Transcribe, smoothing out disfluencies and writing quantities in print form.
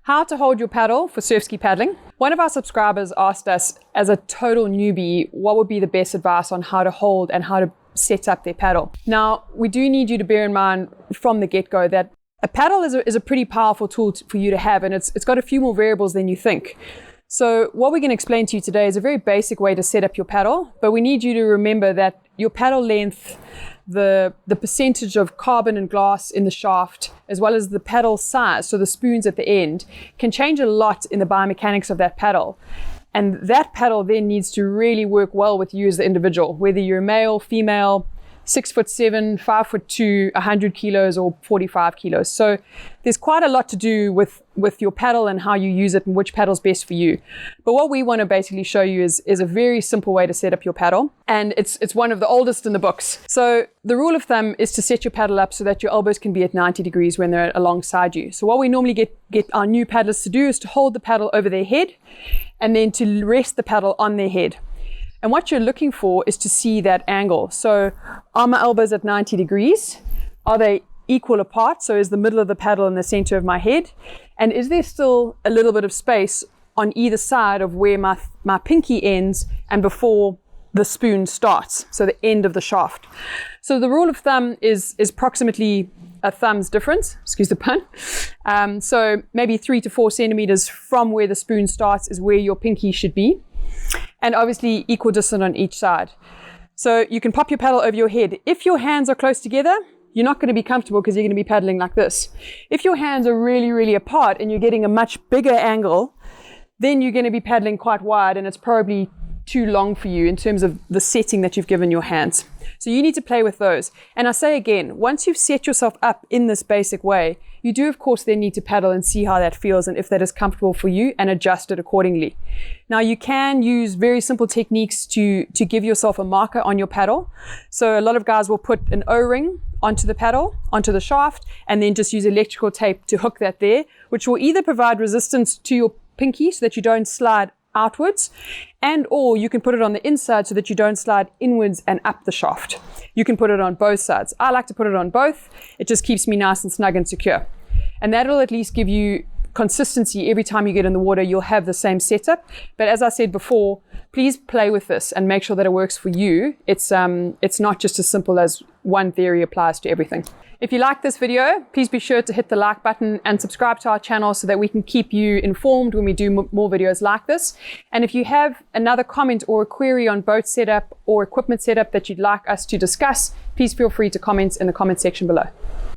How to hold your paddle for surfski paddling. One of our subscribers asked us, as a total newbie, what would be the best advice on how to hold and how to set up their paddle. Now, we do need you to bear in mind from the get-go that a paddle is a pretty powerful tool for you to have, and it's got a few more variables than you think. So what we're going to explain to you today is a very basic way to set up your paddle, but we need you to remember that your paddle length, the percentage of carbon and glass in the shaft, as well as the paddle size, so the spoons at the end, can change a lot in the biomechanics of that paddle. And that paddle then needs to really work well with you as the individual, whether you're male, female, 6'7", 5'2", 100 kilos or 45 kilos. So there's quite a lot to do with your paddle and how you use it and which paddle's best for you. But what we want to basically show you is a very simple way to set up your paddle. And it's one of the oldest in the books. So the rule of thumb is to set your paddle up so that your elbows can be at 90 degrees when they're alongside you. So what we normally get our new paddlers to do is to hold the paddle over their head and then to rest the paddle on their head. And what you're looking for is to see that angle. So are my elbows at 90 degrees? Are they equal apart? So is the middle of the paddle in the center of my head? And is there still a little bit of space on either side of where my pinky ends and before the spoon starts? So the end of the shaft. So the rule of thumb is approximately a thumb's difference, excuse the pun. So maybe 3 to 4 centimeters from where the spoon starts is where your pinky should be. And obviously equidistant on each side. So you can pop your paddle over your head. If your hands are close together, you're not going to be comfortable because you're going to be paddling like this. If your hands are really, really apart and you're getting a much bigger angle, then you're going to be paddling quite wide and it's probably too long for you in terms of the setting that you've given your hands. So you need to play with those. And I say again, once you've set yourself up in this basic way, you do of course then need to paddle and see how that feels and if that is comfortable for you and adjust it accordingly. Now you can use very simple techniques to give yourself a marker on your paddle. So a lot of guys will put an O-ring onto the paddle, onto the shaft, and then just use electrical tape to hook that there, which will either provide resistance to your pinky so that you don't slide outwards, and or you can put it on the inside so that you don't slide inwards and up the shaft. You can put it on both sides. I like to put it on both. It just keeps me nice and snug and secure. And that'll at least give you consistency. Every time you get in the water, you'll have the same setup. But as I said before, please play with this and make sure that it works for you. It's not just as simple as one theory applies to everything. If you like this video, please be sure to hit the like button and subscribe to our channel so that we can keep you informed when we do more videos like this. And if you have another comment or a query on boat setup or equipment setup that you'd like us to discuss, please feel free to comment in the comment section below.